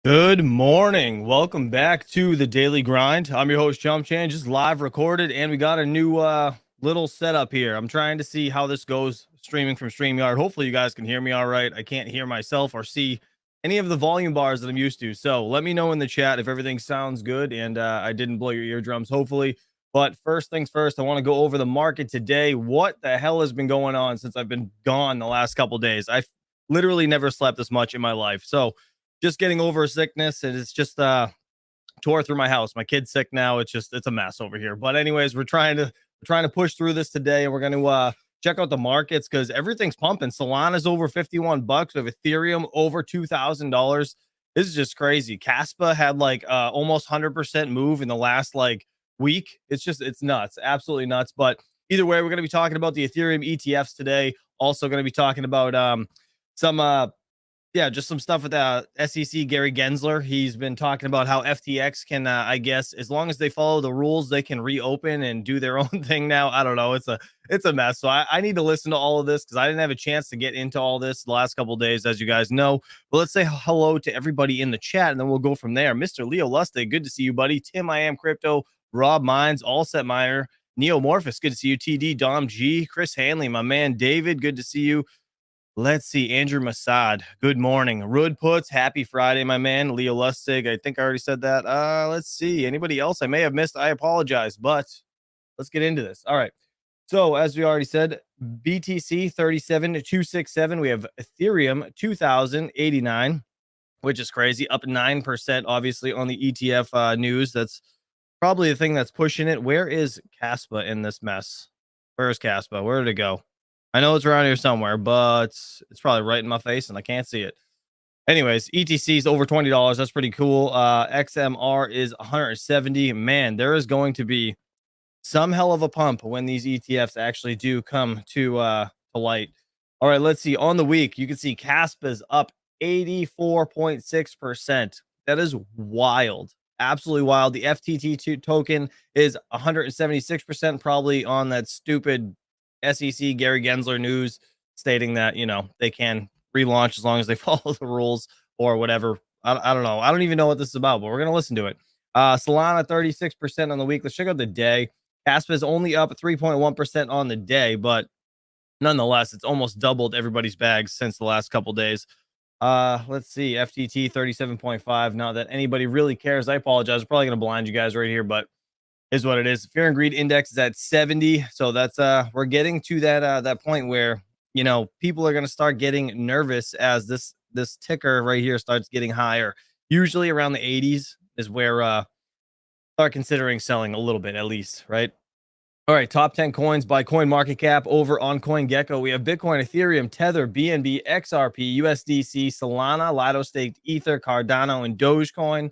Good morning. Welcome back to the Daily Grind. I'm your host, Jump Chan, just live recorded, and we got a new little setup here. I'm trying to see how this goes streaming from StreamYard. Hopefully you guys can hear me all right. I can't hear myself or see any of the volume bars that I'm used to. So let me know in the chat if everything sounds good and I didn't blow your eardrums, hopefully. But first things first, I want to go over the market today. What the hell has been going on since I've been gone the last couple days? I've literally never slept this much in my life. So just getting over a sickness, and it's just tore through my house. My kid's sick now. It's a mess over here. But anyways, we're trying to push through this today, and we're going to check out the markets because everything's pumping. Solana's over 51 bucks. We have Ethereum over $2,000. This is just crazy. Caspa had like almost 100% move in the last like week. It's nuts, absolutely nuts. But either way, we're going to be talking about the Ethereum ETFs today. Also going to be talking about some just some stuff with SEC Gary Gensler. He's been talking about how FTX can, I guess, as long as they follow the rules, they can reopen and do their own thing now. I don't know. It's a mess. So I need to listen to all of this because I didn't have a chance to get into all this the last couple of days, as you guys know. But let's say hello to everybody in the chat, and then we'll go from there. Mr. Leo Lustig, good to see you, buddy. Tim, I am Crypto. Rob Mines, All Set Miner. Neomorphous, good to see you. TD, Dom G, Chris Hanley, my man. David, good to see you. Let's see. Andrew Masad. Good morning. Rud Puts. Happy Friday, my man. Leo Lustig. I think I already said that. Let's see. Anybody else I may have missed? I apologize, but let's get into this. All right. So as we already said, BTC 37,267. We have Ethereum 2,089, which is crazy. Up 9%, obviously, on the ETF news. That's probably the thing that's pushing it. Where is Caspa in this mess? Where is Caspa? Where did it go? I know it's around here somewhere, but it's probably right in my face and I can't see it. Anyways, ETC is over $20. That's pretty cool. XMR is 170. Man, there is going to be some hell of a pump when these ETFs actually do come to light. All right, let's see. On the week, you can see Caspa is up 84.6%. That is wild. Absolutely wild. The FTT token is 176%, probably on that stupid SEC Gary Gensler news stating that, they can relaunch as long as they follow the rules or whatever. I don't know. I don't even know what this is about, but we're going to listen to it. Solana 36% on the week. Let's check out the day. Caspa is only up 3.1% on the day, but nonetheless, it's almost doubled everybody's bags since the last couple days. Let's see. FTT 37.5. Not that anybody really cares. I apologize. I'm probably going to blind you guys right here, but is what it is. Fear and greed index is at 70. So that's we're getting to that point where people are going to start getting nervous as this ticker right here starts getting higher. Usually around the 80s is where start considering selling a little bit at least, right? All right, top 10 coins by coin market cap over on CoinGecko. We have Bitcoin, Ethereum, Tether, BNB, XRP, USDC, Solana, Lido Staked, Ether, Cardano, and Dogecoin.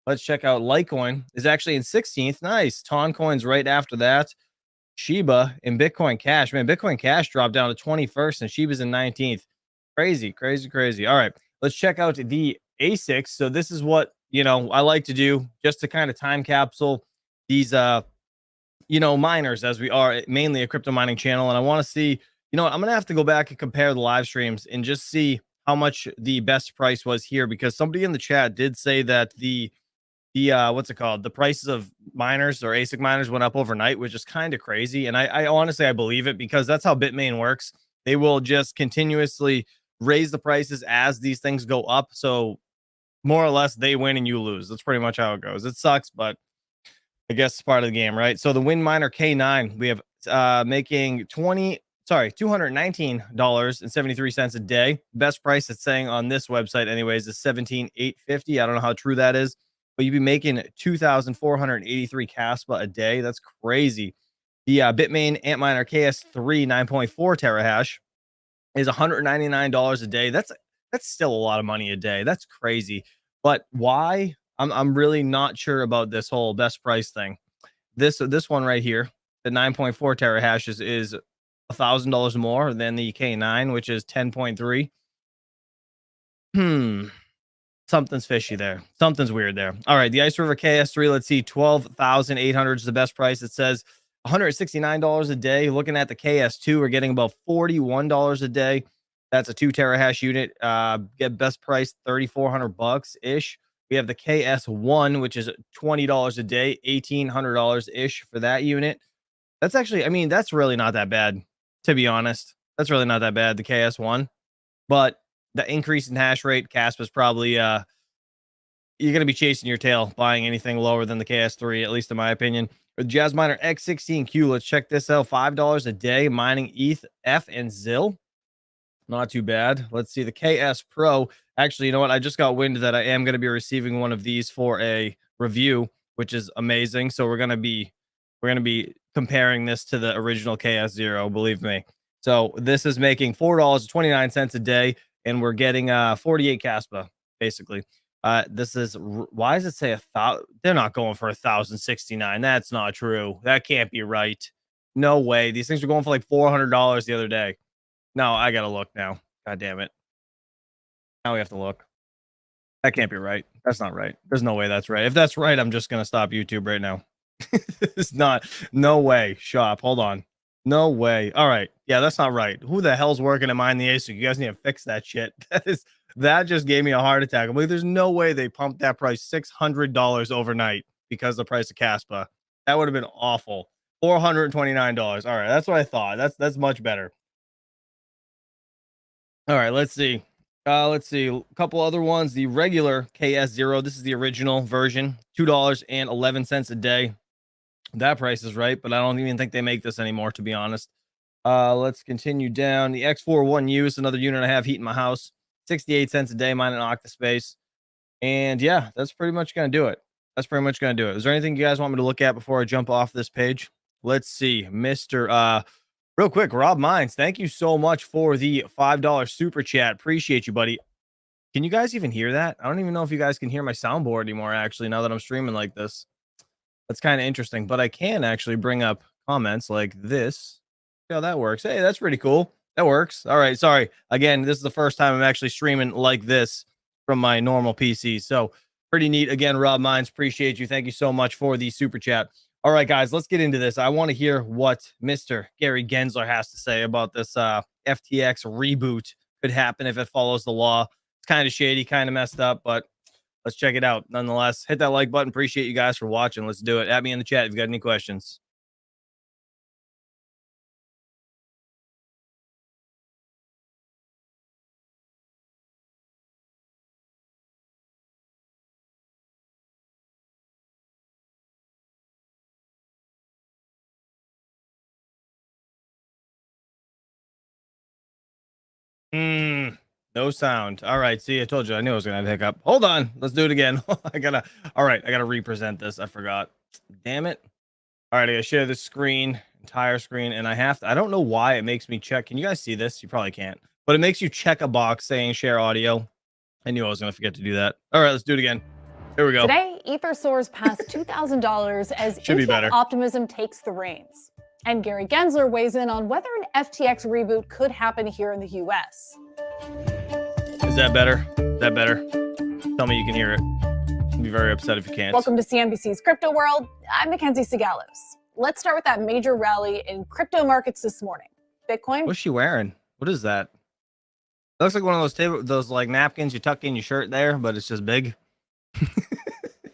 Let's check out Litecoin is actually in 16th. Nice. Toncoin's right after that. Shiba and Bitcoin Cash. Man, Bitcoin Cash dropped down to 21st and Shiba's in 19th. Crazy, crazy, crazy. All right, let's check out the ASICS. So this is what, I like to do just to kind of time capsule these, miners, as we are mainly a crypto mining channel. And I want to see, I'm going to have to go back and compare the live streams and just see how much the best price was here, because somebody in the chat did say that the what's it called? The prices of miners or ASIC miners went up overnight, which is kind of crazy. And I honestly, I believe it because that's how Bitmain works. They will just continuously raise the prices as these things go up. So more or less they win and you lose. That's pretty much how it goes. It sucks, but I guess it's part of the game, right? So the Win Miner K9, we have making $219.73 a day. Best price it's saying on this website anyways is $17,850. I don't know how true that is, but you'd be making 2,483 Caspa a day. That's crazy. The Bitmain Antminer KS3 9.4 terahash is $199 a day. That's still a lot of money a day. That's crazy. But why? I'm really not sure about this whole best price thing. This one right here, the 9.4 terahash is $1,000 more than the K9, which is 10.3. Something's fishy there. Something's weird there. All right, the Ice River KS3, let's see, 12,800 is the best price. It says $169 a day. Looking at the KS2, we're getting about $41 a day. That's a 2 terahash unit. Get best price $3,400 ish. We have the KS1, which is $20 a day, $1,800-ish for that unit. That's actually, I mean, that's really not that bad, to be honest. That's really not that bad, the KS1. But the increase in hash rate, Casp is probably, you're going to be chasing your tail buying anything lower than the KS3, at least in my opinion. With Jasminer X16Q, let's check this out. $5 a day, mining ETH, F, and ZIL. Not too bad. Let's see the KS Pro. Actually, you know what? I just got wind that I am going to be receiving one of these for a review, which is amazing. So we're going to be comparing this to the original KS0, believe me. So this is making $4.29 a day, and we're getting 48 Caspa, basically. This is, why does it say 1,000? They're not going for 1,069. That's not true. That can't be right. No way. These things were going for like $400 the other day. No, I gotta look now. God damn it. Now we have to look. That can't be right. That's not right. There's no way that's right. If that's right, I'm just gonna stop YouTube right now. It's not. No way. Shop. Hold on. No way. All right. Yeah, that's not right. Who the hell's working at Mine the ASIC? You guys need to fix that shit. That just gave me a heart attack. I'm like, there's no way they pumped that price $600 overnight because the price of Caspa. That would have been awful. $429. All right, that's what I thought. That's much better. All right, let's see. A couple other ones. The regular KS0. This is the original version. $2.11 a day. That price is right, but I don't even think they make this anymore, to be honest. Let's continue down. The X41U is another unit I have heat in my house. 68 cents a day, mine an Octaspace. And yeah, that's pretty much gonna do it. Is there anything you guys want me to look at before I jump off this page? Let's see, Mr. Real quick, Rob Mines, thank you so much for the $5 super chat. Appreciate you, buddy. Can you guys even hear that? I don't even know if you guys can hear my soundboard anymore, actually, now that I'm streaming like this. That's kind of interesting, but I can actually bring up comments like this. See how that works. Hey, that's pretty cool. That works. All right, sorry. Again, this is the first time I'm actually streaming like this from my normal PC, so pretty neat. Again, Rob Mines, appreciate you. Thank you so much for the super chat. All right, guys, let's get into this. I want to hear what Mr. Gary Gensler has to say about this FTX reboot. Could happen if it follows the law. It's kind of shady, kind of messed up, but let's check it out. Nonetheless, hit that like button. Appreciate you guys for watching. Let's do it. Add me in the chat if you got any questions. No sound. All right. See, I told you. I knew I was gonna have a hiccup. Hold on. Let's do it again. All right. I gotta represent this. I forgot. Damn it. All right. I gotta share the screen, entire screen, and I don't know why it makes me check. Can you guys see this? You probably can't, but it makes you check a box saying share audio. I knew I was gonna forget to do that. All right. Let's do it again. Here we go. Today, Ether soars past $2,000 as ETF optimism takes the reins. And Gary Gensler weighs in on whether an FTX reboot could happen here in the US. Is that better? Tell me you can hear it. I'd be very upset if you can't. Welcome to CNBC's Crypto World. I'm Mackenzie Sigalos. Let's start with that major rally in crypto markets this morning. Bitcoin. What's she wearing? What is that? It looks like one of those like napkins you tuck in your shirt there, but it's just big.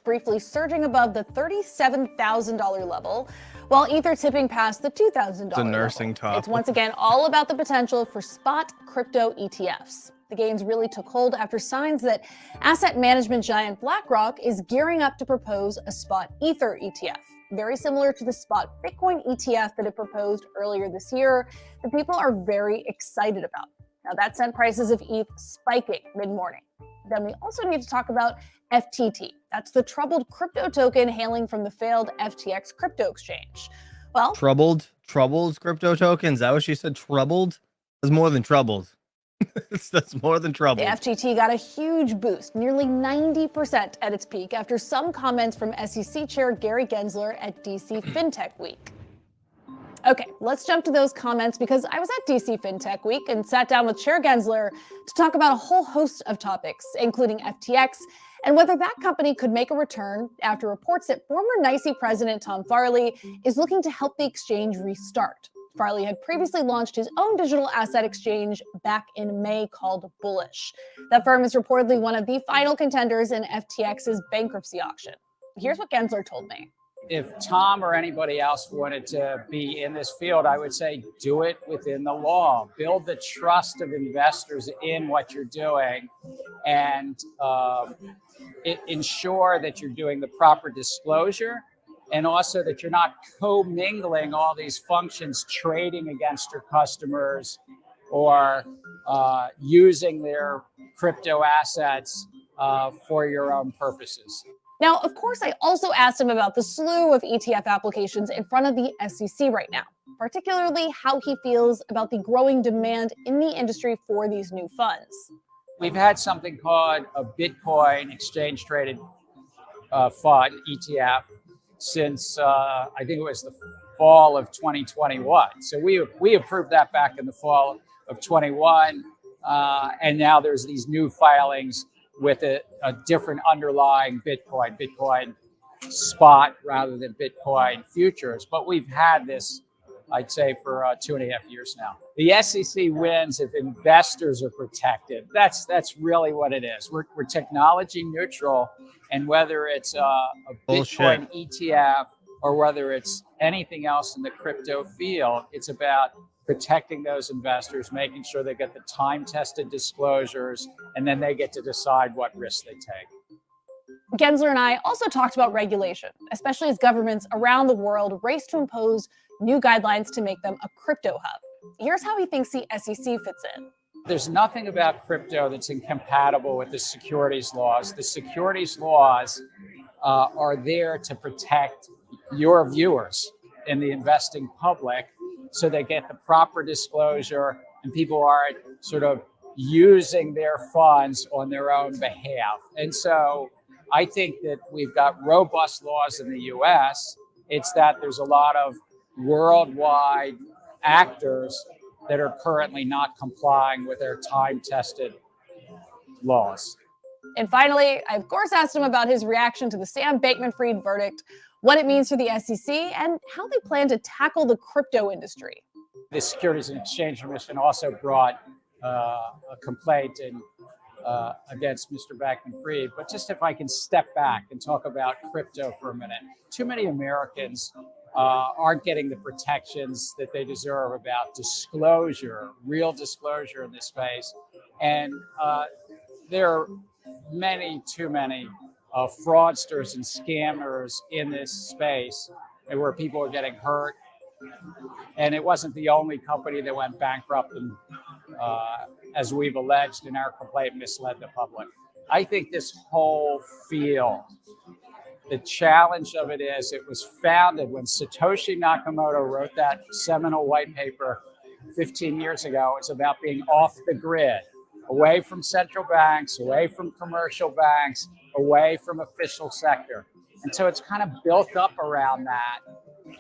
Briefly surging above the $37,000 level, while Ether tipping past the $2,000 It's a nursing level. top. It's once again all about the potential for spot crypto ETFs. The gains really took hold after signs that asset management giant BlackRock is gearing up to propose a spot Ether ETF, very similar to the spot Bitcoin ETF that it proposed earlier this year, that people are very excited about. Now that sent prices of ETH spiking mid-morning. Then we also need to talk about FTT. That's the troubled crypto token hailing from the failed FTX crypto exchange. Well, troubled crypto tokens. Is that what she said? Troubled? That's more than troubled. That's more than troubled. The FTT got a huge boost, nearly 90% at its peak, after some comments from SEC Chair Gary Gensler at DC FinTech Week. Okay, let's jump to those comments because I was at DC FinTech Week and sat down with Chair Gensler to talk about a whole host of topics, including FTX and whether that company could make a return after reports that former NYSE President Tom Farley is looking to help the exchange restart. Farley had previously launched his own digital asset exchange back in May called Bullish. That firm is reportedly one of the final contenders in FTX's bankruptcy auction. Here's what Gensler told me. If Tom or anybody else wanted to be in this field, I would say do it within the law. Build the trust of investors in what you're doing, and ensure that you're doing the proper disclosure, and also that you're not commingling all these functions, trading against your customers or using their crypto assets for your own purposes. Now, of course, I also asked him about the slew of ETF applications in front of the SEC right now, particularly how he feels about the growing demand in the industry for these new funds. We've had something called a Bitcoin exchange-traded fund, ETF, since I think it was the fall of 2021. So we approved that back in the fall of 21, and now there's these new filings with a different underlying Bitcoin spot rather than Bitcoin futures. But we've had this, I'd say, for 2.5 years now. The SEC wins if investors are protected. That's really what it is. We're technology neutral, and whether it's a Bitcoin ETF or whether it's anything else in the crypto field, it's about protecting those investors, making sure they get the time-tested disclosures, and then they get to decide what risks they take. Gensler and I also talked about regulation, especially as governments around the world race to impose new guidelines to make them a crypto hub. Here's how he thinks the SEC fits in. There's nothing about crypto that's incompatible with the securities laws. The securities laws are there to protect your viewers and the investing public, so they get the proper disclosure and people aren't sort of using their funds on their own behalf. And so I think that we've got robust laws in the US. It's that there's a lot of worldwide actors that are currently not complying with their time-tested laws. And finally, I of course asked him about his reaction to the Sam Bankman-Fried verdict, what it means for the SEC, and how they plan to tackle the crypto industry. The Securities and Exchange Commission also brought a complaint against Mr. Bankman-Fried. But just if I can step back and talk about crypto for a minute, too many Americans aren't getting the protections that they deserve about disclosure, real disclosure in this space. And there are too many fraudsters and scammers in this space, and where people are getting hurt. And it wasn't the only company that went bankrupt and, as we've alleged in our complaint, misled the public. I think this whole field, the challenge of it is it was founded when Satoshi Nakamoto wrote that seminal white paper 15 years ago. It's about being off the grid, away from central banks, away from commercial banks, away from official sector. And so it's kind of built up around that.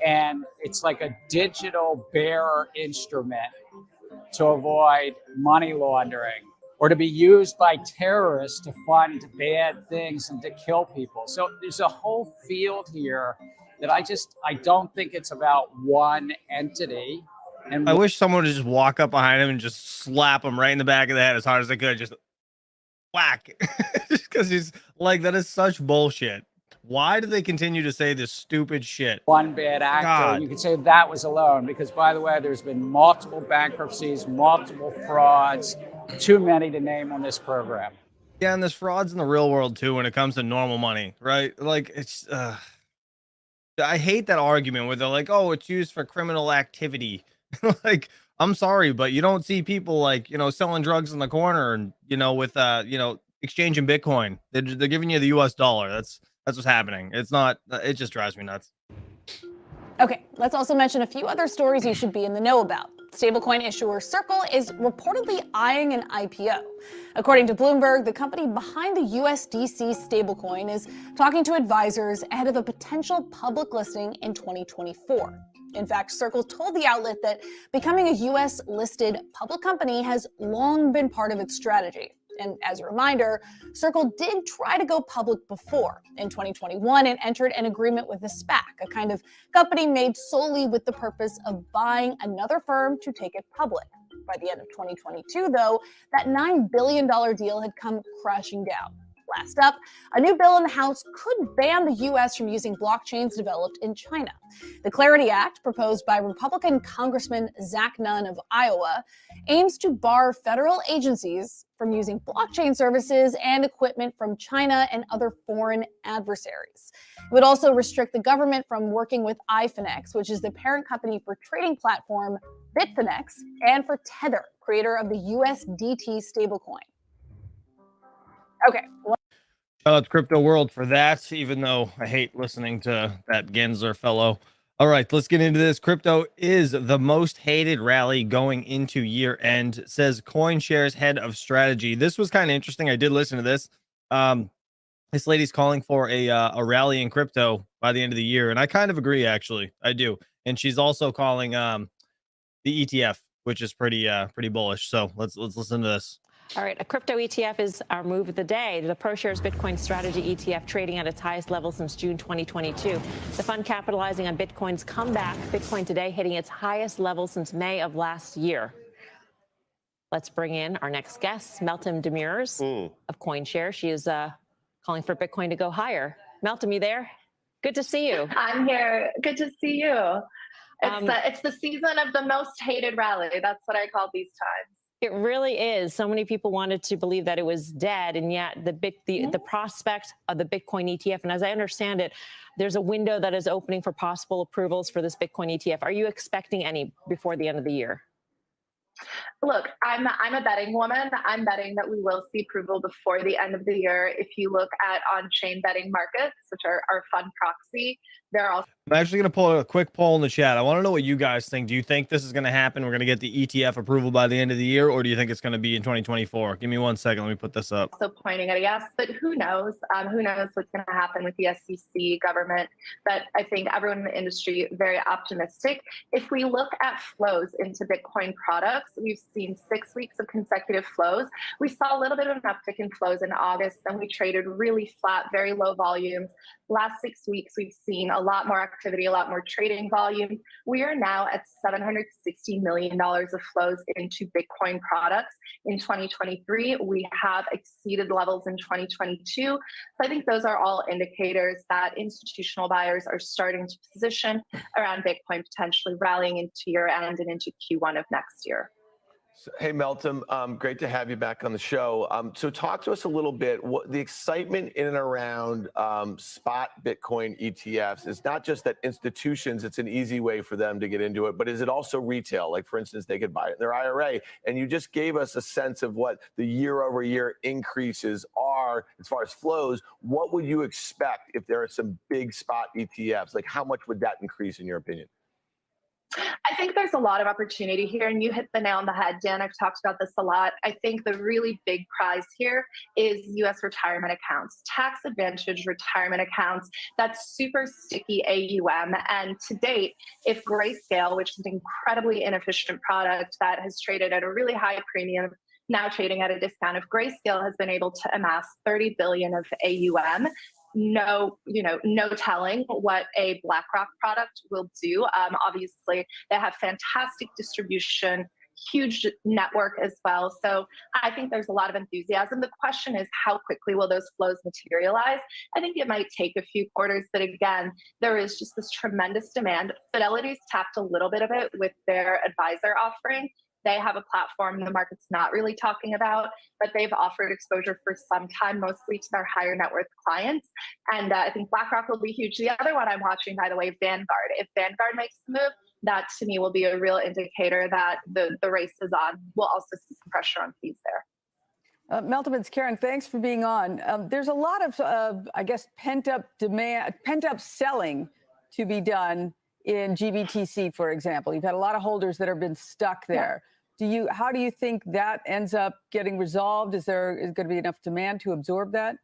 And it's like a digital bearer instrument to avoid money laundering or to be used by terrorists to fund bad things and to kill people. So there's a whole field here that I don't think it's about one entity. And I wish someone would just walk up behind him and just slap him right in the back of the head as hard as they could. Just whack. Just because he's like, that is such bullshit. Why do they continue to say this stupid shit? One bad actor, you could say that was alone, because by the way, there's been multiple bankruptcies, multiple frauds, too many to name on this program. Yeah, and there's frauds in the real world too when it comes to normal money, right? Like, it's I hate that argument where they're like, oh, it's used for criminal activity. Like, I'm sorry, but you don't see people like, selling drugs in the corner and, with, exchanging Bitcoin. They're giving you the US dollar. That's what's happening. It's not, it just drives me nuts. Okay, let's also mention a few other stories you should be in the know about. Stablecoin issuer Circle is reportedly eyeing an IPO. According to Bloomberg, the company behind the USDC stablecoin is talking to advisors ahead of a potential public listing in 2024. In fact, Circle told the outlet that becoming a US-listed public company has long been part of its strategy. And as a reminder, Circle did try to go public before in 2021 and entered an agreement with a SPAC, a kind of company made solely with the purpose of buying another firm to take it public. By the end of 2022, though, that $9 billion deal had come crashing down. Last up, a new bill in the House could ban the U.S. from using blockchains developed in China. The Clarity Act, proposed by Republican Congressman Zach Nunn of Iowa, aims to bar federal agencies from using blockchain services and equipment from China and other foreign adversaries. It would also restrict the government from working with iFinex, which is the parent company for trading platform Bitfinex, and for Tether, creator of the USDT stablecoin. Okay. Shout out to Crypto World for that, even though I hate listening to that Gensler fellow. All right, let's get into this. Crypto is the most hated rally going into year end, says CoinShares head of strategy. This was kind of interesting. I did listen to this. This lady's calling for a rally in crypto by the end of the year, and I kind of agree, actually. I do. And she's also calling the ETF, which is pretty bullish. So let's listen to this. All right, a crypto ETF is our move of the day. The ProShares Bitcoin Strategy ETF trading at its highest level since June 2022. The fund capitalizing on Bitcoin's comeback. Bitcoin today hitting its highest level since May of last year. Let's bring in our next guest, Meltem Demirors of CoinShares. She is calling for Bitcoin to go higher. Meltem, you there? Good to see you. I'm here. Good to see you. It's the season of the most hated rally. That's what I call these times. It really is. So many people wanted to believe that it was dead, and yet the prospect of the Bitcoin ETF, and as I understand it, there's a window that is opening for possible approvals for this Bitcoin ETF. Are you expecting any before the end of the year? Look, I'm a betting woman. I'm betting that we will see approval before the end of the year. If you look at on-chain betting markets, which are our fund proxy, they're also. I'm actually going to pull a quick poll in the chat. I want to know what you guys think. Do you think this is going to happen? We're going to get the ETF approval by the end of the year, or do you think it's going to be in 2024? Give me 1 second. Let me put this up. Also pointing at a yes, but who knows? Who knows what's going to happen with the SEC, government? But I think everyone in the industry very optimistic. If we look at flows into Bitcoin products, we've seen 6 weeks of consecutive flows. We saw a little bit of an uptick in flows in August, then we traded really flat, very low volumes. Last 6 weeks, we've seen a lot more activity, a lot more trading volume. We are now at $760 million of flows into Bitcoin products in 2023. We have exceeded levels in 2022. So I think those are all indicators that institutional buyers are starting to position around Bitcoin potentially rallying into year end and into Q1 of next year. Hey, Meltem, great to have you back on the show. So talk to us a little bit, what the excitement in and around spot Bitcoin ETFs is. Not just that institutions, it's an easy way for them to get into it, but is it also retail? Like, for instance, they could buy it in their IRA. And you just gave us a sense of what the year-over-year increases are as far as flows. What would you expect if there are some big spot ETFs? Like, how much would that increase in your opinion? I think there's a lot of opportunity here, and you hit the nail on the head, Dan. I've talked about this a lot. I think the really big prize here is U.S. retirement accounts, tax advantage retirement accounts. That's super sticky AUM. And to date, if Grayscale, which is an incredibly inefficient product that has traded at a really high premium, now trading at a discount, if Grayscale has been able to amass 30 billion of AUM, no telling what a BlackRock product will do. Obviously, they have fantastic distribution, huge network as well. So I think there's a lot of enthusiasm. The question is, how quickly will those flows materialize? I think it might take a few quarters, but again, there is just this tremendous demand. Fidelity's tapped a little bit of it with their advisor offering. They have a platform the market's not really talking about, but they've offered exposure for some time, mostly to their higher net worth clients. And I think BlackRock will be huge. The other one I'm watching, by the way, Vanguard. If Vanguard makes the move, that to me will be a real indicator that the race is on. We'll also see some pressure on fees there. Meltem, it's Karen. Thanks for being on. There's a lot of, I guess, pent-up demand, pent-up selling to be done in GBTC, for example. You've had a lot of holders that have been stuck there. Yeah. How do you think that ends up getting resolved? Is going to be enough demand to absorb that?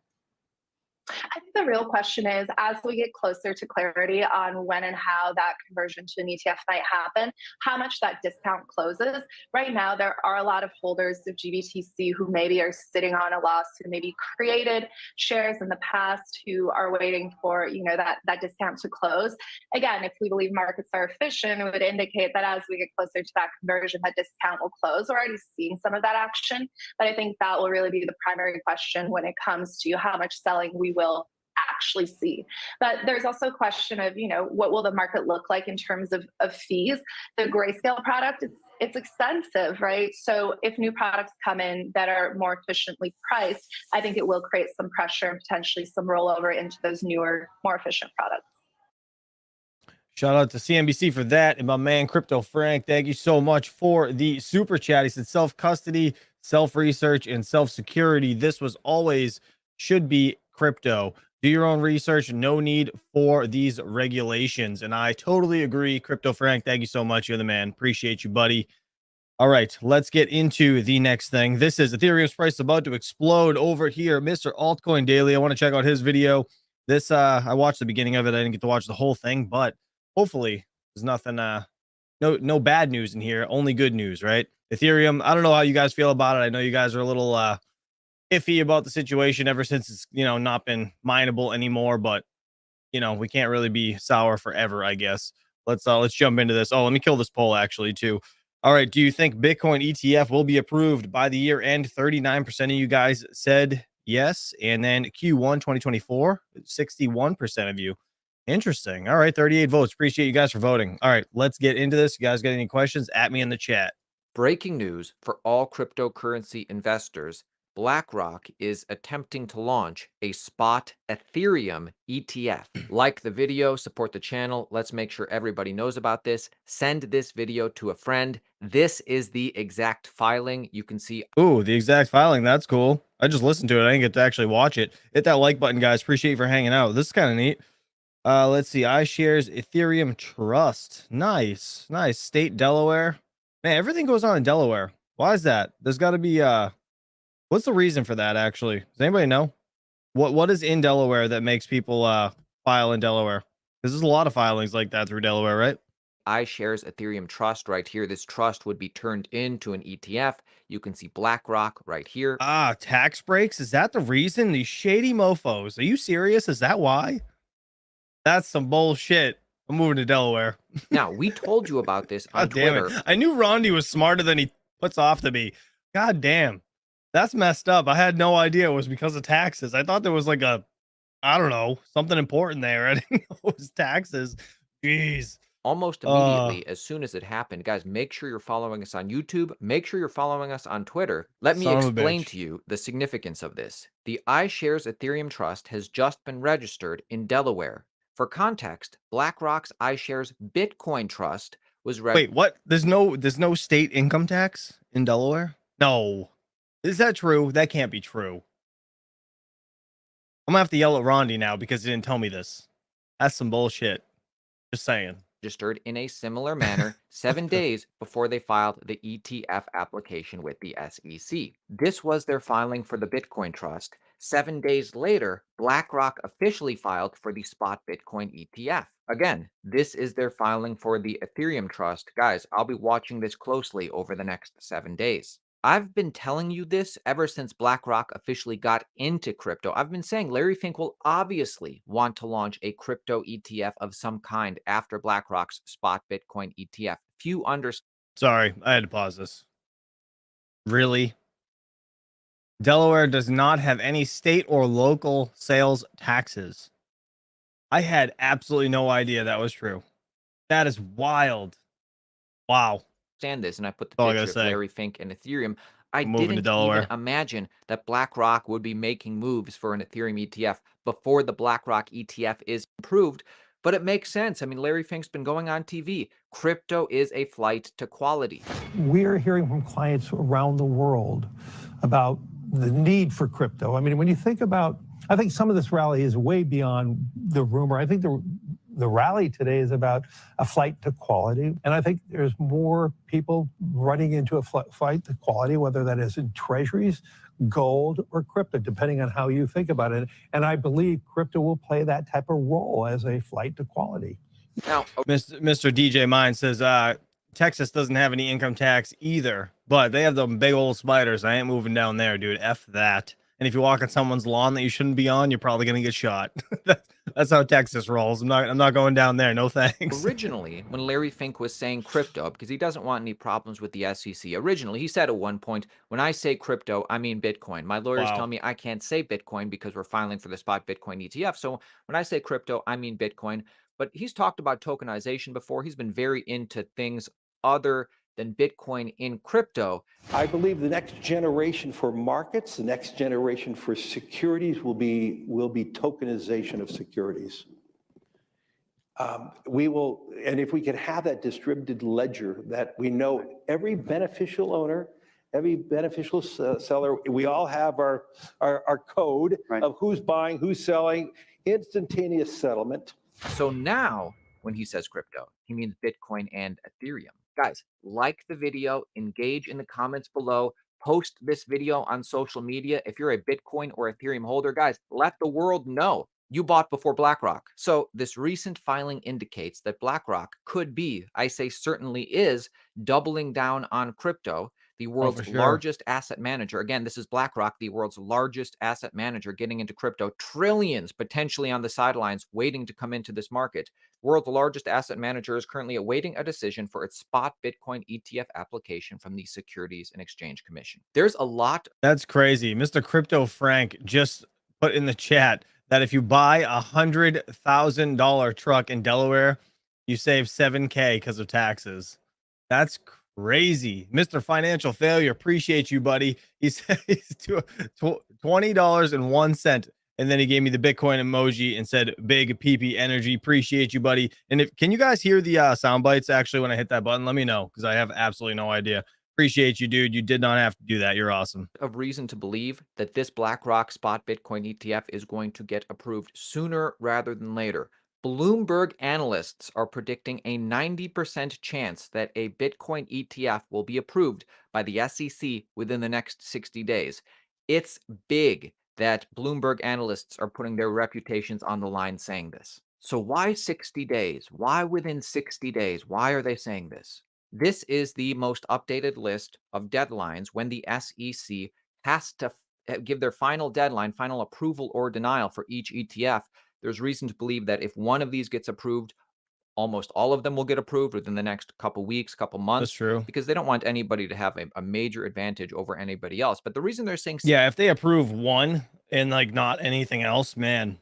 I think the real question is, as we get closer to clarity on when and how that conversion to an ETF might happen, how much that discount closes. Right now, there are a lot of holders of GBTC who maybe are sitting on a loss, who maybe created shares in the past, who are waiting for, that discount to close. Again, if we believe markets are efficient, it would indicate that as we get closer to that conversion, that discount will close. We're already seeing some of that action, but I think that will really be the primary question when it comes to how much selling we will actually see. But there's also a question of, what will the market look like in terms of fees? The grayscale product, it's expensive, right? So if new products come in that are more efficiently priced, I think it will create some pressure and potentially some rollover into those newer, more efficient products. Shout out to CNBC for that. And my man, Crypto Frank, thank you so much for the super chat. He said self-custody, self-research, and self-security. This was always should be crypto. Do your own research. No need for these regulations. And I totally agree. Crypto Frank, thank you so much. You're the man. Appreciate you, buddy. All right, let's get into the next thing. This is Ethereum's price about to explode over here. Mr. Altcoin Daily. I want to check out his video. This, I watched the beginning of it. I didn't get to watch the whole thing, but hopefully there's nothing, no bad news in here. Only good news, right? Ethereum, I don't know how you guys feel about it. I know you guys are a little, iffy about the situation ever since it's not been mineable anymore, but we can't really be sour forever, I guess. Let's jump into this. Oh, let me kill this poll actually too. All right, do you think Bitcoin ETF will be approved by the year end? 39% of you guys said yes, and then Q1 2024, 61% of you. Interesting. All right, 38 votes. Appreciate you guys for voting. All right, let's get into this. You guys got any questions? At me in the chat. Breaking news for all cryptocurrency investors. BlackRock is attempting to launch a spot Ethereum ETF. Like the video, support the channel. Let's make sure everybody knows about this. Send this video to a friend. This is the exact filing. You can see. Ooh, the exact filing. That's cool. I just listened to it. I didn't get to actually watch it. Hit that like button, guys. Appreciate you for hanging out. This is kind of neat. Let's see. iShares Ethereum Trust. Nice. Nice. State Delaware. Man, everything goes on in Delaware. Why is that? There's got to be what's the reason for that, actually? Does anybody know? What is in Delaware that makes people file in Delaware? Because there's a lot of filings like that through Delaware, right? iShares Ethereum Trust right here. This trust would be turned into an ETF. You can see BlackRock right here. Ah, tax breaks? Is that the reason? These shady mofos. Are you serious? Is that why? That's some bullshit. I'm moving to Delaware. Now, we told you about this on Twitter. Damn it. I knew Rondi was smarter than he puts off to be. God damn. That's messed up. I had no idea it was because of taxes. I thought there was like I don't know, something important there. I didn't know it was taxes. Jeez. Almost immediately, as soon as it happened, guys, make sure you're following us on YouTube. Make sure you're following us on Twitter. Let me explain to you the significance of this. The iShares Ethereum Trust has just been registered in Delaware. For context, BlackRock's iShares Bitcoin Trust was Wait, what? There's no state income tax in Delaware? No. Is that true? That can't be true. I'm gonna have to yell at Rondi now because he didn't tell me this. That's some bullshit. Just saying. Registered in a similar manner 7 days before they filed the ETF application with the SEC. This was their filing for the Bitcoin Trust. 7 days later, BlackRock officially filed for the spot Bitcoin ETF. Again, this is their filing for the Ethereum Trust. Guys, I'll be watching this closely over the next 7 days. I've been telling you this ever since BlackRock officially got into crypto. I've been saying Larry Fink will obviously want to launch a crypto ETF of some kind after BlackRock's spot Bitcoin ETF. Few understand. Sorry, I had to pause this. Really? Delaware does not have any state or local sales taxes. I had absolutely no idea that was true. That is wild. Wow. This, and I put the picture of Larry Fink and Ethereum. I didn't even imagine that BlackRock would be making moves for an Ethereum ETF before the BlackRock ETF is approved, but it makes sense. I mean, Larry Fink's been going on TV. Crypto is a flight to quality. We're hearing from clients around the world about the need for crypto. I mean, when you think about, I think some of this rally is way beyond the rumor. I think The rally today is about a flight to quality. And I think there's more people running into a flight to quality, whether that is in treasuries, gold, or crypto, depending on how you think about it. And I believe crypto will play that type of role as a flight to quality. Now, Mr. DJ Mine says, Texas doesn't have any income tax either, but they have them big old spiders. I ain't moving down there, dude. F that. And if you walk on someone's lawn that you shouldn't be on, you're probably gonna get shot. That's how Texas rolls. I'm not going down there. No thanks. originally, when Larry Fink was saying crypto, because he doesn't want any problems with the SEC, originally he said at one point, when I say crypto, I mean Bitcoin. My lawyers Wow. tell me I can't say Bitcoin because we're filing for the spot Bitcoin ETF. So when I say crypto, I mean Bitcoin. But he's talked about tokenization before. He's been very into things other than Bitcoin in crypto. I believe the next generation for markets, the next generation for securities will be tokenization of securities. We will, and if we can have that distributed ledger that we know every beneficial owner, every beneficial seller, we all have our code of who's buying, who's selling, instantaneous settlement. So now, when he says crypto, he means Bitcoin and Ethereum. Guys, like the video, engage in the comments below, post this video on social media. If you're a Bitcoin or Ethereum holder, guys, let the world know you bought before BlackRock. So this recent filing indicates that BlackRock could be, I say certainly is, doubling down on crypto. The world's largest asset manager. Again, this is BlackRock, the world's largest asset manager, getting into crypto. Trillions potentially on the sidelines waiting to come into this market. World's largest asset manager is currently awaiting a decision for its spot Bitcoin ETF application from the Securities and Exchange Commission. There's a lot. That's crazy. Mr. Crypto Frank just put in the chat that if you buy $100,000 truck in Delaware, you save $7K because of taxes. That's crazy. Mr. Financial Failure, appreciate you, buddy. He said he's $20.01. And then he gave me the Bitcoin emoji and said, big PP energy. Appreciate you, buddy. And can you guys hear the sound bites actually when I hit that button? Let me know, because I have absolutely no idea. Appreciate you, dude. You did not have to do that. You're awesome. Of reason to believe that this BlackRock spot Bitcoin ETF is going to get approved sooner rather than later. Bloomberg analysts are predicting a 90% chance that a Bitcoin ETF will be approved by the SEC within the next 60 days. It's big that Bloomberg analysts are putting their reputations on the line saying this. So why 60 days? Why within 60 days? Why are they saying this? This is the most updated list of deadlines when the SEC has to give their final deadline, final approval or denial for each ETF. There's reason to believe that if one of these gets approved, almost all of them will get approved within the next couple weeks, couple months. That's true. Because they don't want anybody to have a major advantage over anybody else. But the reason they're saying... Yeah, if they approve one and like not anything else, man,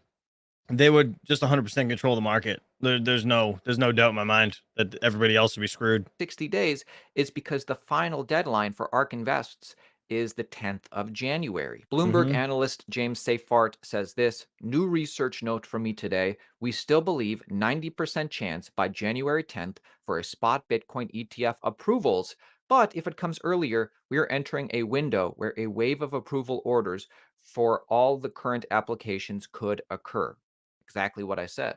they would just 100% control the market. There's no doubt in my mind that everybody else would be screwed. 60 days is because the final deadline for ARK Invests is the 10th of January. Bloomberg analyst James Seyfarth says this, new research note from me today, we still believe 90% chance by January 10th for a spot Bitcoin ETF approvals, but if it comes earlier, we are entering a window where a wave of approval orders for all the current applications could occur. Exactly what I said.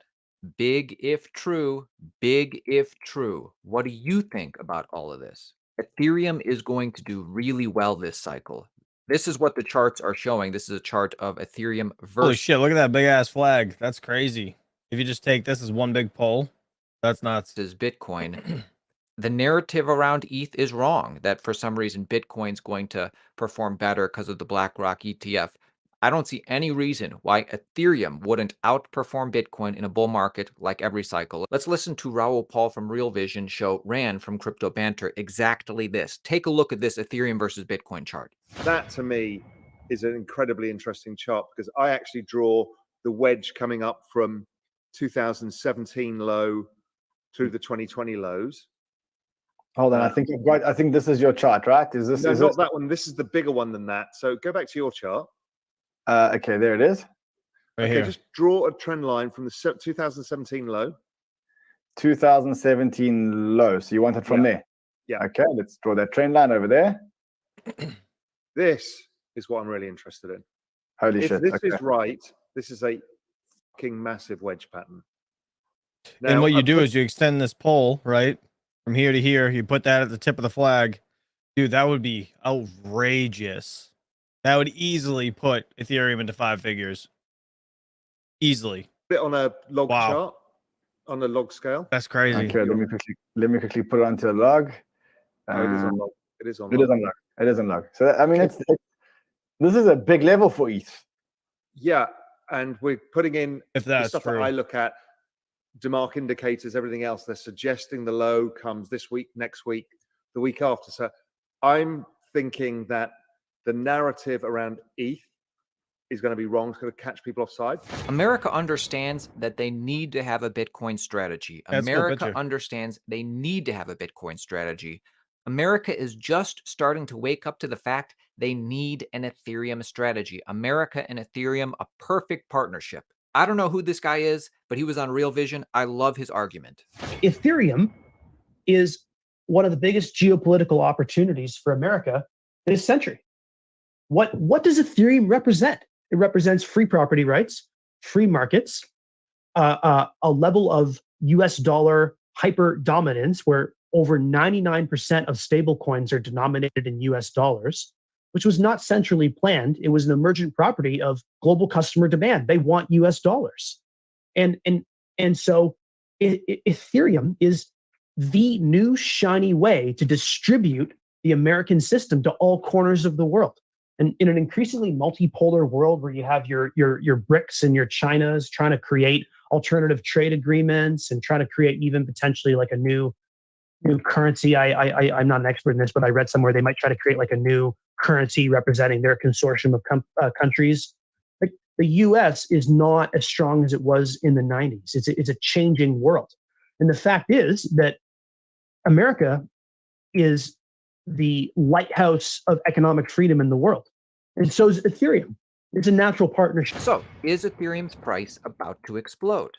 Big if true, big if true. What do you think about all of this? Ethereum is going to do really well this cycle. This is what the charts are showing. This is a chart of Ethereum versus... Holy shit, look at that big ass flag. That's crazy. If you just take this as one big poll, that's nuts. This is Bitcoin. The narrative around ETH is wrong, that for some reason Bitcoin's going to perform better because of the BlackRock ETF. I don't see any reason why Ethereum wouldn't outperform Bitcoin in a bull market like every cycle. Let's listen to Raoul Paul from Real Vision show Ran from Crypto Banter exactly this. Take a look at this Ethereum versus Bitcoin chart. That to me is an incredibly interesting chart because I actually draw the wedge coming up from 2017 low to the 2020 lows. Hold on, I think this is your chart, right? Is this? No, is not this... that one. This is the bigger one than that. So go back to your chart. Okay, there it is. Right okay, here. just draw a trend line from the 2017 low. 2017 low. So you want it from there? Yeah. Okay, let's draw that trend line over there. This is what I'm really interested in. Holy if shit. this okay. is right, this is a fucking massive wedge pattern. And what you do is you extend this pole, right? From here to here. You put that at the tip of the flag. Dude, that would be outrageous. That would easily put Ethereum into 5 figures. Easily. Bit on a log Wow. chart, on a log scale. That's crazy. Okay, let me quickly put it onto a log. Oh, it is on log. It is on It log. is on log. It is on log. So I mean, this is a big level for ETH. Yeah, and we're putting in If the that's stuff true. that I look at, DeMark indicators, everything else. They're suggesting the low comes this week, next week, the week after. So I'm thinking that the narrative around ETH is going to be wrong. It's going to catch people offside. America understands that they need to have a Bitcoin strategy. That's a cool America picture. understands they need to have a Bitcoin strategy. America is just starting to wake up to the fact they need an Ethereum strategy. America and Ethereum, a perfect partnership. I don't know who this guy is, but he was on Real Vision. I love his argument. Ethereum is one of the biggest geopolitical opportunities for America this century. What does Ethereum represent? It represents free property rights, free markets, a level of US dollar hyper dominance where over 99% of stablecoins are denominated in US dollars, which was not centrally planned. It was an emergent property of global customer demand. They want US dollars. And so Ethereum is the new shiny way to distribute the American system to all corners of the world. And in an increasingly multipolar world where you have your BRICS and your Chinas trying to create alternative trade agreements and trying to create even potentially like a new currency. I'm not an expert in this, but I read somewhere they might try to create like a new currency representing their consortium of countries. Like the U.S. is not as strong as it was in the 90s. It's a changing world. And the fact is that America is the lighthouse of economic freedom in the world. And so is Ethereum. It's a natural partnership. So, is Ethereum's price about to explode?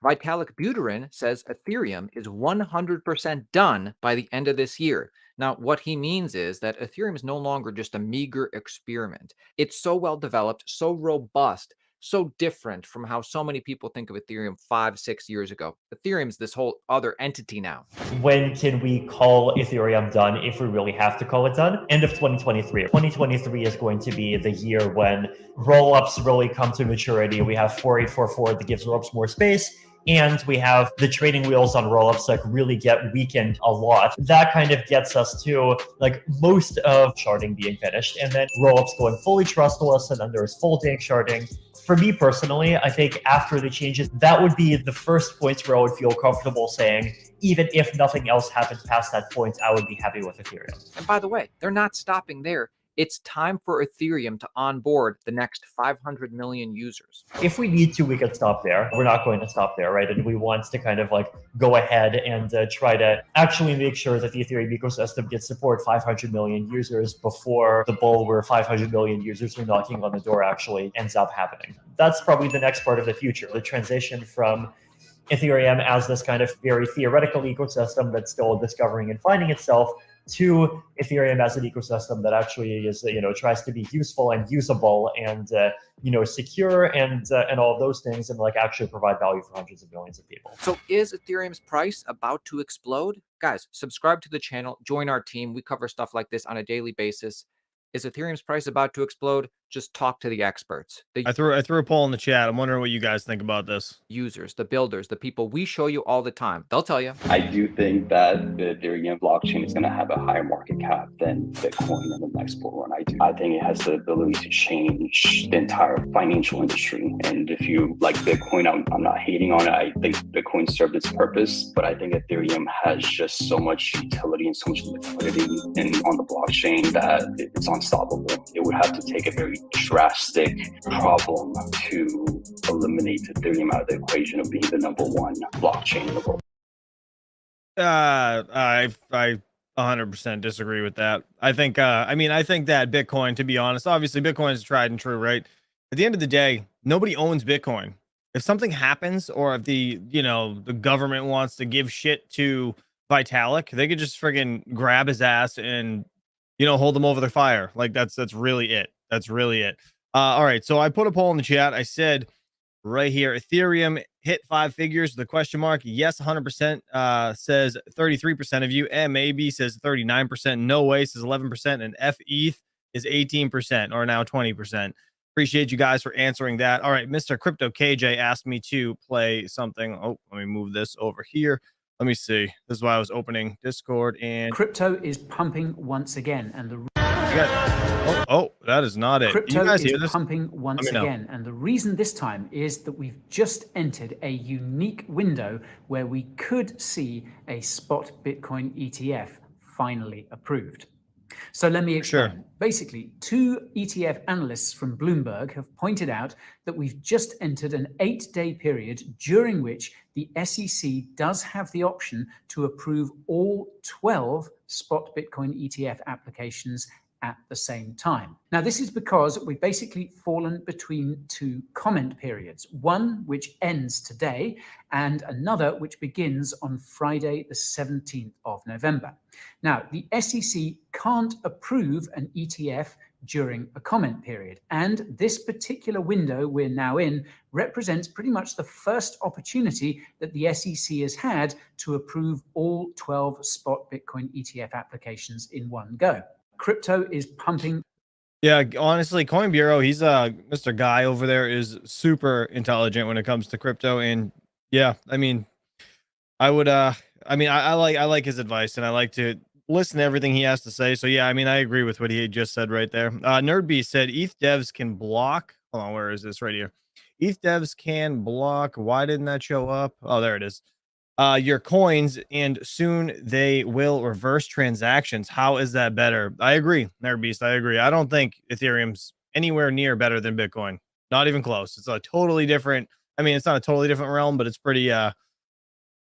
Vitalik Buterin says Ethereum is 100% done by the end of this year. Now, what he means is that Ethereum is no longer just a meager experiment. It's so well developed, so robust, so different from how so many people think of Ethereum 5-6 years ago. Ethereum's this whole other entity now. When can we call Ethereum done if we really have to call it done? End of 2023. 2023 is going to be the year when rollups really come to maturity. We have 4844 that gives rollups more space. And we have the trading wheels on rollups like really get weakened a lot. That kind of gets us to like most of sharding being finished and then rollups going fully trustless and then there's full dank sharding. For me personally, I think after the changes, that would be the first point where I would feel comfortable saying, even if nothing else happened past that point, I would be happy with Ethereum. And by the way, they're not stopping there. It's time for Ethereum to onboard the next 500 million users. If we need to, we can stop there. We're not going to stop there, right? And we want to kind of like go ahead and try to actually make sure that the Ethereum ecosystem gets support 500 million users before the bull where 500 million users are knocking on the door actually ends up happening. That's probably the next part of the future, the transition from Ethereum as this kind of very theoretical ecosystem that's still discovering and finding itself to Ethereum as an ecosystem that actually is, tries to be useful and usable and, secure and all of those things and like actually provide value for hundreds of millions of people. So is Ethereum's price about to explode? Guys, subscribe to the channel, join our team. We cover stuff like this on a daily basis. Is Ethereum's price about to explode? Just talk to the experts. I threw a poll in the chat. I'm wondering what you guys think about this. Users, the builders, the people we show you all the time. They'll tell you. I do think that the Ethereum blockchain is going to have a higher market cap than Bitcoin in the next bull run. I think it has the ability to change the entire financial industry. And if you like Bitcoin, I'm not hating on it. I think Bitcoin served its purpose, but I think Ethereum has just so much utility and so much liquidity on the blockchain that it's unstoppable. It would have to take a very drastic problem to eliminate Ethereum out of the equation of being the #1 blockchain in the world. I 100% disagree with that. I think I think that Bitcoin, to be honest, obviously Bitcoin is tried and true, right? At the end of the day, nobody owns Bitcoin. If something happens or if the government wants to give shit to Vitalik, they could just friggin' grab his ass and hold them over their fire. Like that's really it. That's really it. All right. So I put a poll in the chat. I said right here, Ethereum hit 5 figures? The question mark. Yes, 100% says 33% of you. MAB says 39%. No way says 11%. And FETH is 18% or now 20%. Appreciate you guys for answering that. All right, Mr. Crypto KJ asked me to play something. Oh, let me move this over here. Let me see. This is why I was opening Discord and crypto is pumping once again, and the that is not it. Crypto you guys is hear this? pumping once again, and the reason this time is that we've just entered a unique window where we could see a spot Bitcoin ETF finally approved. So let me explain. Sure. Basically, 2 ETF analysts from Bloomberg have pointed out that we've just entered an 8-day period during which the SEC does have the option to approve all 12 spot Bitcoin ETF applications at the same time. Now, this is because we've basically fallen between 2 comment periods, one which ends today and another which begins on Friday, the 17th of November. Now, the SEC can't approve an ETF during a comment period, and this particular window we're now in represents pretty much the first opportunity that the SEC has had to approve all 12 spot Bitcoin ETF applications in one go. Crypto is pumping. Yeah, honestly, Coin Bureau, he's Mr. Guy over there is super intelligent when it comes to crypto. And yeah, I mean, I would I like his advice, and I like to listen to everything he has to say. So yeah, I mean, I agree with what he just said right there. NerdBeast said ETH devs can block. Hold on, where is this right here? ETH devs can block. Why didn't that show up? Oh, there it is. Your coins, and soon they will reverse transactions. How is that better? I agree, NerdBeast. I agree. I don't think Ethereum's anywhere near better than Bitcoin. Not even close. It's a totally different. I mean, it's not a totally different realm, but it's pretty.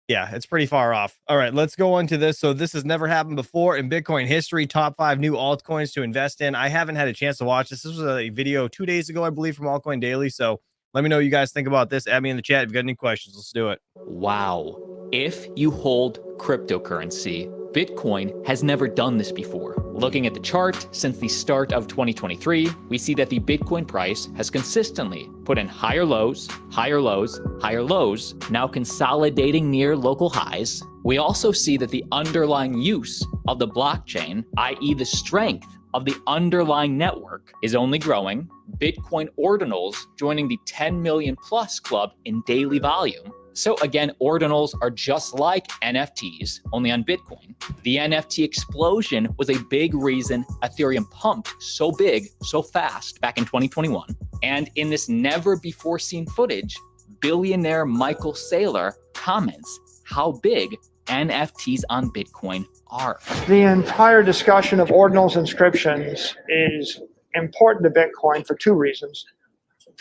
Yeah, it's pretty far off. All right, let's go on to this. So this has never happened before in Bitcoin history. Top 5 new altcoins to invest in. I haven't had a chance to watch this. This was a video 2 days ago, I believe, from Altcoin Daily. So let me know what you guys think about this. Add me in the chat if you've got any questions. Let's do it. Wow. If you hold cryptocurrency, Bitcoin has never done this before. Looking at the chart, since the start of 2023, we see that the Bitcoin price has consistently put in higher lows, higher lows, higher lows, now consolidating near local highs. We also see that the underlying use of the blockchain, i.e. the strength of the underlying network, is only growing. Bitcoin ordinals joining the 10 million plus club in daily volume. So again, ordinals are just like NFTs, only on Bitcoin. The NFT explosion was a big reason Ethereum pumped so big, so fast back in 2021. And in this never before seen footage, billionaire Michael Saylor comments how big NFTs on Bitcoin are. The entire discussion of ordinals inscriptions is important to Bitcoin for 2 reasons.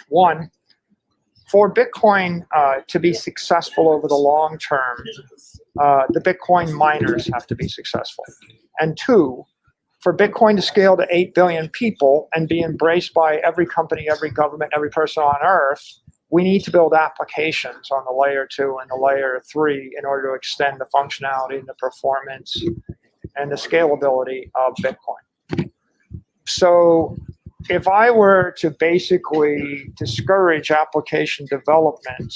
One, for Bitcoin to be successful over the long term, the Bitcoin miners have to be successful. And 2, for Bitcoin to scale to 8 billion people and be embraced by every company, every government, every person on earth, we need to build applications on the layer 2 and the layer 3 in order to extend the functionality and the performance and the scalability of Bitcoin. So if I were to basically discourage application development,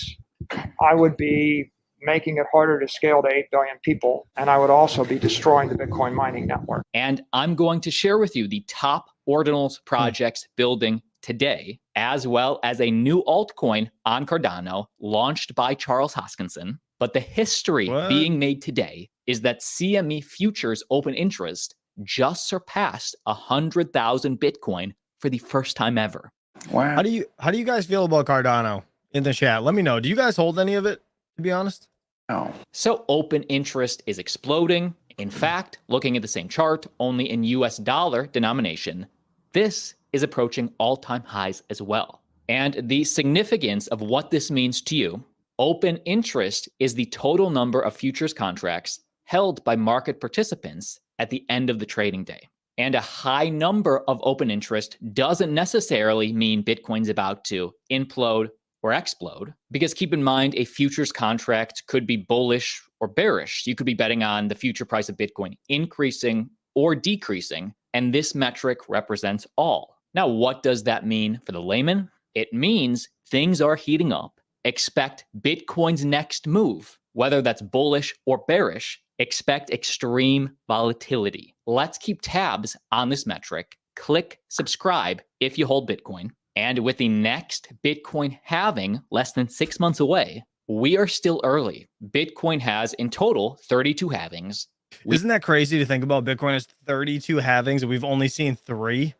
I would be making it harder to scale to 8 billion people, and I would also be destroying the Bitcoin mining network. And I'm going to share with you the top ordinals projects building today, as well as a new altcoin on Cardano launched by Charles Hoskinson. But the history being made today is that CME futures open interest just surpassed 100,000 Bitcoin for the first time ever. Wow. How do you guys feel about Cardano in the chat? Let me know. Do you guys hold any of it, to be honest? No. So open interest is exploding. In fact, looking at the same chart, only in US dollar denomination, this is approaching all-time highs as well. And the significance of what this means to you, open interest is the total number of futures contracts held by market participants at the end of the trading day. And a high number of open interest doesn't necessarily mean Bitcoin's about to implode or explode, because keep in mind, a futures contract could be bullish or bearish. You could be betting on the future price of Bitcoin increasing or decreasing, and this metric represents all. Now, what does that mean for the layman? It means things are heating up, expect Bitcoin's next move. Whether that's bullish or bearish, expect extreme volatility. Let's keep tabs on this metric. Click subscribe if you hold Bitcoin. And with the next Bitcoin halving less than 6 months away, we are still early. Bitcoin has in total 32 halvings. Isn't that crazy to think about? Bitcoin has 32 halvings and we've only seen 3.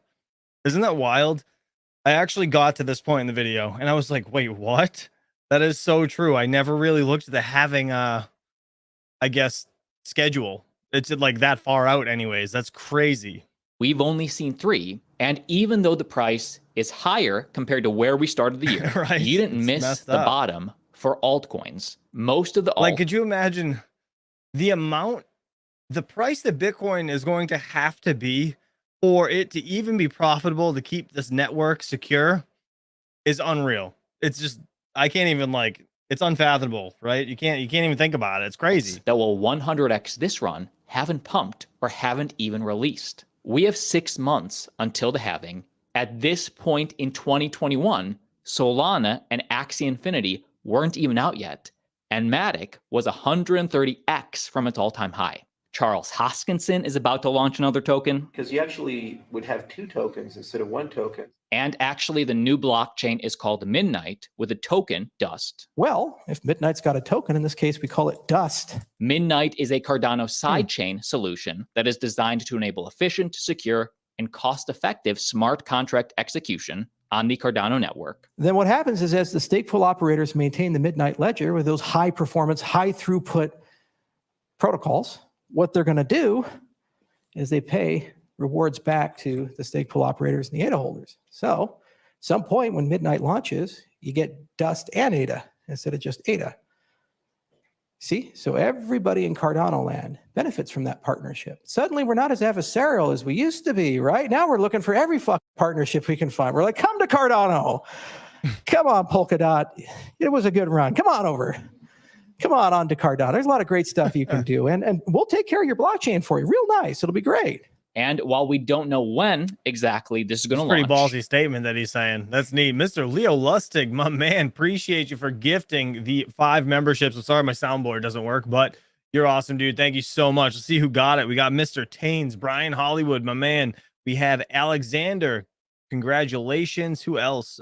Isn't that wild? I actually got to this point in the video and I was like, wait, what? That is so true. I never really looked at the halving, I guess, schedule. It's like that far out anyways. That's crazy. We've only seen 3. And even though the price is higher compared to where we started the year, right? You didn't miss the bottom for altcoins. Most of the like, could you imagine the amount, the price that Bitcoin is going to have to be for it to even be profitable to keep this network secure is unreal. It's just, I can't even, like, it's unfathomable, right? You can't even think about it. It's crazy. That will 100x this run haven't pumped or haven't even released. We have 6 months until the halving. At this point in 2021, Solana and Axie Infinity weren't even out yet, and Matic was 130x from its all-time high. Charles Hoskinson is about to launch another token. Because you actually would have 2 tokens instead of 1 token. And actually, the new blockchain is called Midnight with a token, Dust. Well, if Midnight's got a token, in this case, we call it Dust. Midnight is a Cardano sidechain solution that is designed to enable efficient, secure, and cost-effective smart contract execution on the Cardano network. Then what happens is as the stake pool operators maintain the Midnight ledger with those high performance, high throughput protocols, what they're going to do is they pay rewards back to the stake pool operators and the ADA holders. So some point when Midnight launches, you get Dust and ADA instead of just ADA. See, so everybody in Cardano land benefits from that partnership. Suddenly we're not as adversarial as we used to be, right? Now we're looking for every fucking partnership we can find. We're like, come to Cardano. Come on, Polkadot. It was a good run. Come on over. Come on to Cardano. There's a lot of great stuff you can do. And we'll take care of your blockchain for you. Real nice. It'll be great. And while we don't know when exactly this is going to launch. Pretty ballsy statement that he's saying. That's neat. Mr. Leo Lustig, my man, appreciate you for gifting the 5 memberships. I'm sorry my soundboard doesn't work, but you're awesome, dude. Thank you so much. Let's see who got it. We got Mr. Taines, Brian Hollywood, my man. We have Alexander. Congratulations. Who else?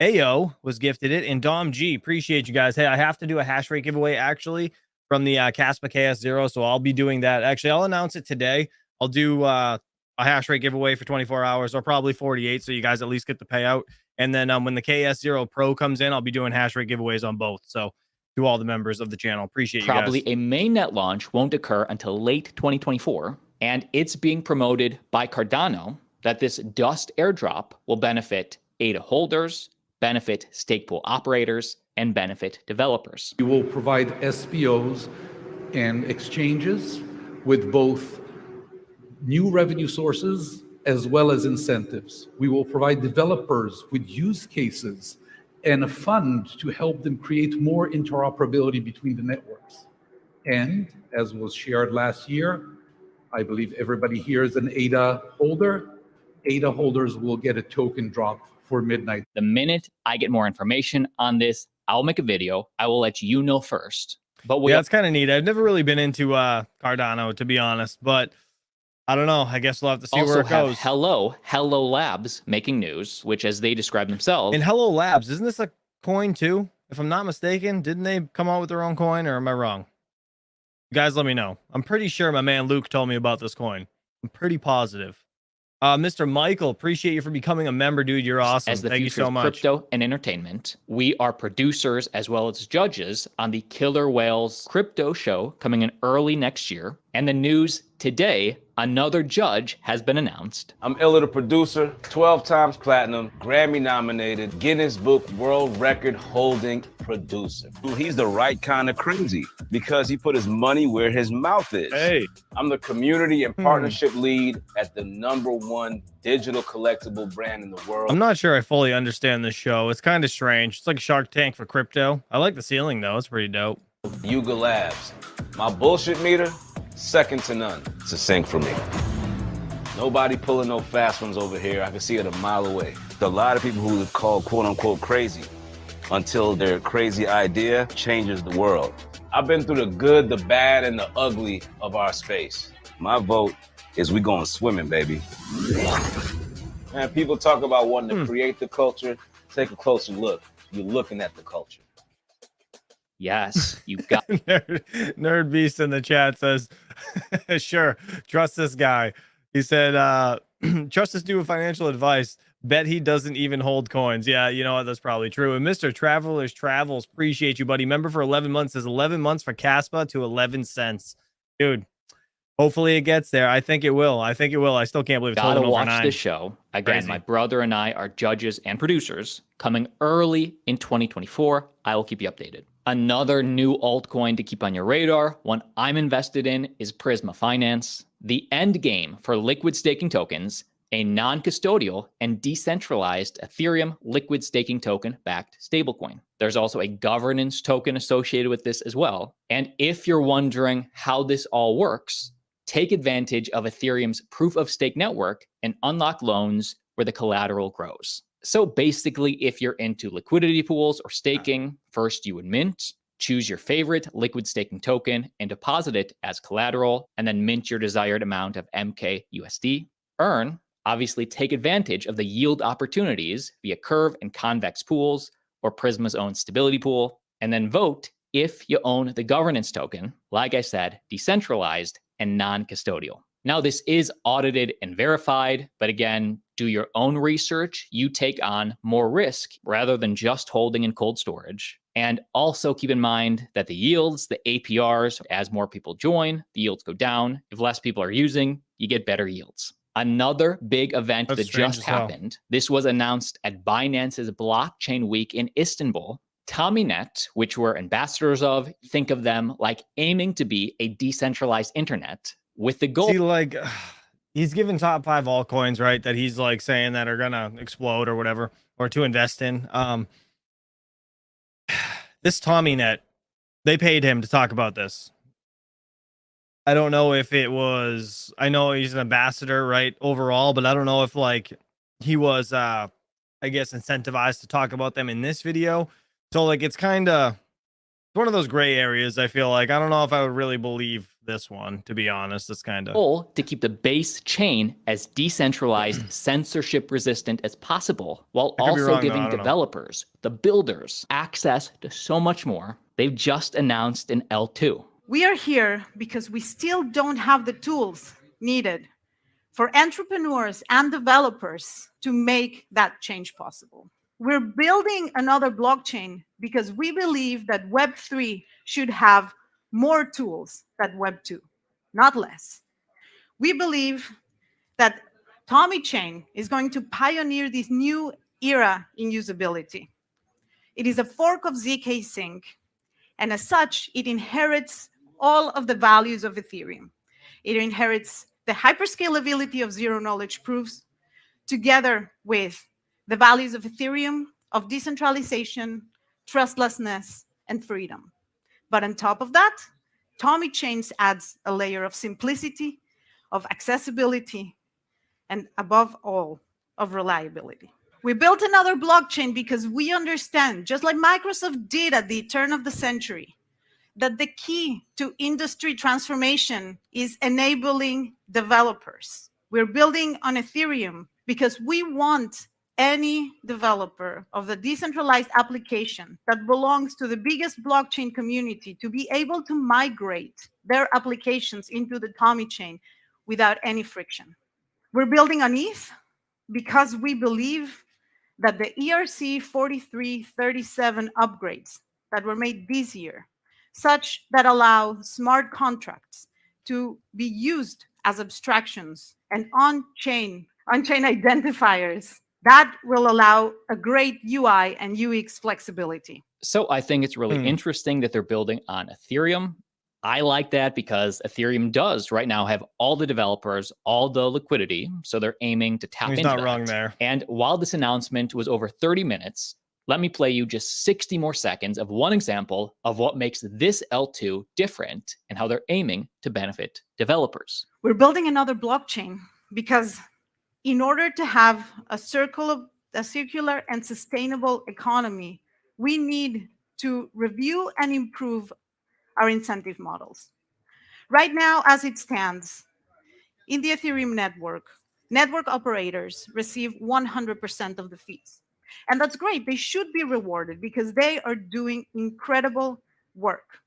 AO was gifted it, and Dom G. Appreciate you guys. Hey, I have to do a hash rate giveaway actually from the Caspa KS0, so I'll be doing that. Actually, I'll announce it today. I'll do a hash rate giveaway for 24 hours or probably 48, so you guys at least get the payout. And then when the KS0 Pro comes in, I'll be doing hash rate giveaways on both. So to all the members of the channel, appreciate you guys. Probably a mainnet launch won't occur until late 2024, and it's being promoted by Cardano that this Dust airdrop will benefit ADA holders, benefit stake pool operators, and benefit developers. We will provide SPOs and exchanges with both new revenue sources as well as incentives. We will provide developers with use cases and a fund to help them create more interoperability between the networks. And as was shared last year, I believe everybody here is an ADA holder. ADA holders will get a token drop for Midnight. The minute I get more information on this, I'll make a video. I will let you know first. But yeah, it's kind of neat. I've never really been into Cardano, to be honest, but I don't know. I guess we'll have to see where it goes. Hello Labs making news, which as they describe themselves. And Hello Labs, isn't this a coin too? If I'm not mistaken, didn't they come out with their own coin, or am I wrong? You guys, let me know. I'm pretty sure my man Luke told me about this coin. I'm pretty positive. Mr. Michael, appreciate you for becoming a member, dude. You're awesome. As the Thank you future so of much. Crypto and entertainment, we are producers as well as judges on the Killer Whales crypto show coming in early next year. And the news today, another judge has been announced. I'm Illa the producer, 12 times platinum, Grammy nominated, Guinness Book World Record holding producer. He's the right kind of crazy because he put his money where his mouth is. Hey, I'm the community and partnership lead at the #1 digital collectible brand in the world. I'm not sure I fully understand this show. It's kind of strange. It's like Shark Tank for crypto. I like the ceiling though. It's pretty dope. Yuga Labs. My bullshit meter, second to none. It's a sink for me. Nobody pulling no fast ones over here. I can see it a mile away. A lot of people who are called quote unquote crazy until their crazy idea changes the world. I've been through the good, the bad, and the ugly of our space. My vote is we going swimming, baby. Man, people talk about wanting to create the culture. Take a closer look. You're looking at the culture. Yes, you got Nerd Beast in the chat says, sure, trust this guy. He said, trust this dude with financial advice. Bet he doesn't even hold coins. Yeah, you know what? That's probably true. And Mr. Travelers Travels, appreciate you, buddy. Member for 11 months. Says 11 months for Caspa to 11 cents. Dude, hopefully it gets there. I think it will. I think it will. I still can't believe it's Gotta holding over watch 9. this show. Again, Crazy. my brother and I are judges and producers. Coming early in 2024. I will keep you updated. Another new altcoin to keep on your radar, one I'm invested in, is Prisma Finance. The end game for liquid staking tokens, a non-custodial and decentralized Ethereum liquid staking token backed stablecoin. There's also a governance token associated with this as well. And if you're wondering how this all works, take advantage of Ethereum's proof of stake network and unlock loans where the collateral grows. So basically, if you're into liquidity pools or staking, first you would mint, choose your favorite liquid staking token and deposit it as collateral, and then mint your desired amount of MKUSD. Earn, obviously take advantage of the yield opportunities via curve and convex pools or Prisma's own stability pool, and then vote if you own the governance token, like I said, decentralized and non-custodial. Now, this is audited and verified, but again, do your own research. You take on more risk rather than just holding in cold storage. And also keep in mind that the yields, the APRs, as more people join, the yields go down. If less people are using, you get better yields. Another big event that just happened, this was announced at Binance's Blockchain Week in Istanbul. TommyNet, which we're ambassadors of, think of them like aiming to be a decentralized internet with the goal. See, like, he's given top 5 altcoins, right? That he's like saying that are gonna explode or whatever, or to invest in. This TommyNet, they paid him to talk about this. I don't know if it was, I know he's an ambassador, right, overall, but I don't know if like he was, I guess, incentivized to talk about them in this video. So like, it's kind of one of those gray areas. I feel like I don't know if I would really believe this one, to be honest. It's kind of goal to keep the base chain as decentralized, censorship resistant as possible, while also giving developers, the builders, access to so much more. They've just announced an L2. We are here because we still don't have the tools needed for entrepreneurs and developers to make that change possible. We're building another blockchain because we believe that Web3 should have more tools than Web2, not less. We believe that Tommy Chain is going to pioneer this new era in usability. It is a fork of ZK Sync, and as such, it inherits all of the values of Ethereum. It inherits the hyperscalability of zero-knowledge proofs together with the values of Ethereum, of decentralization, trustlessness, and freedom. But on top of that, Tommy Chains adds a layer of simplicity, of accessibility, and above all, of reliability. We built another blockchain because we understand, just like Microsoft did at the turn of the century, that the key to industry transformation is enabling developers. We're building on Ethereum because we want any developer of the decentralized application that belongs to the biggest blockchain community to be able to migrate their applications into the Tommy chain without any friction. We're building on ETH because we believe that the ERC 4337 upgrades that were made this year, such that allow smart contracts to be used as abstractions and on-chain identifiers, that will allow a great UI and UX flexibility. So I think it's really interesting that they're building on Ethereum. I like that because Ethereum does right now have all the developers, all the liquidity. So they're aiming to tap into that. He's not wrong there. And while this announcement was over 30 minutes, let me play you just 60 more seconds of one example of what makes this L2 different and how they're aiming to benefit developers. We're building another blockchain because in order to have a circular and sustainable economy, we need to review and improve our incentive models. Right now, as it stands, in the Ethereum network operators receive 100% of the fees. And that's great. They should be rewarded because they are doing incredible work.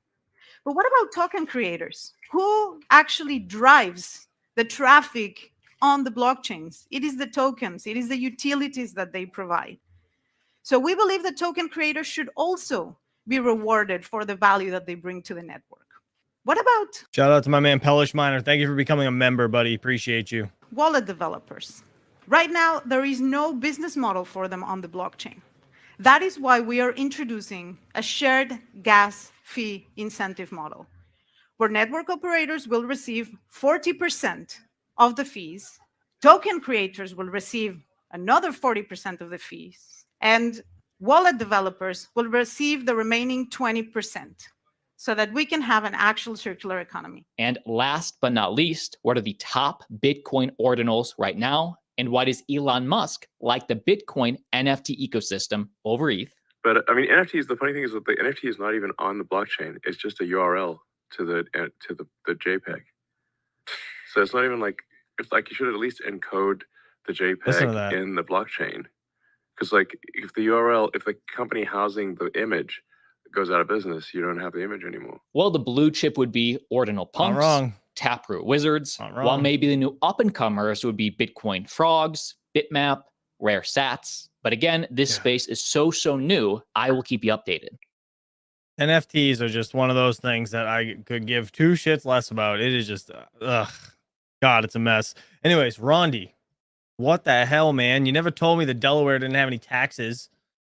But what about token creators? Who actually drives the traffic on the blockchains? It is the tokens, it is the utilities that they provide. So we believe that token creators should also be rewarded for the value that they bring to the network. What about Shout out to my man Pellish Miner. Thank you for becoming a member, buddy. Appreciate you. wallet developers? Right now, there is no business model for them on the blockchain. That is why we are introducing a shared gas fee incentive model, where network operators will receive 40% of the fees, token creators will receive another 40% of the fees, and wallet developers will receive the remaining 20%, so that we can have an actual circular economy. And last but not least, what are the top Bitcoin ordinals right now? And why does Elon Musk like the Bitcoin NFT ecosystem over ETH? But I mean, NFTs. The funny thing is that the NFT is not even on the blockchain. It's just a URL to the JPEG. So it's not even like it's like you should at least encode the JPEG in the blockchain, because like if the company housing the image goes out of business, you don't have the image anymore. Well, the blue chip would be ordinal punks, Taproot wizards, while maybe the new up-and-comers would be Bitcoin frogs, Bitmap, rare sats. But again, this space is so new. I will keep you updated. NFTs are just one of those things that I could give two shits less about. It is just, God, it's a mess. Anyways, Rondi, what the hell, man? You never told me that Delaware didn't have any taxes.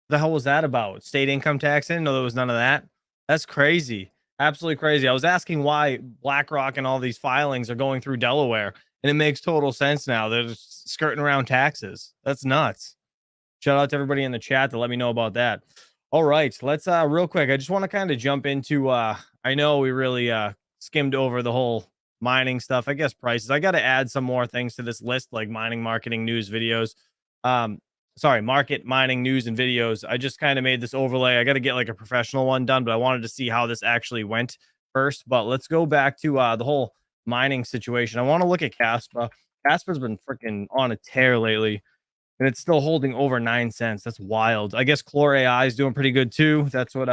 What the hell was that about? State income tax? I didn't know there was none of that. That's crazy. Absolutely crazy. I was asking why BlackRock and all these filings are going through Delaware, and it makes total sense now. They're just skirting around taxes. That's nuts. Shout out to everybody in the chat to let me know about that. All right, let's real quick. I just want to kind of jump into I know we really skimmed over the whole mining stuff. I guess prices. I got to add some more things to this list, like mining, marketing, news, videos. Market, mining, news, and videos. I just kind of made this overlay. I got to get like a professional one done, but I wanted to see how this actually went first. But let's go back to the whole mining situation. I want to look at Caspa. Caspa's been freaking on a tear lately, and it's still holding over 9 cents. That's wild. I guess Chlor AI is doing pretty good too. That's what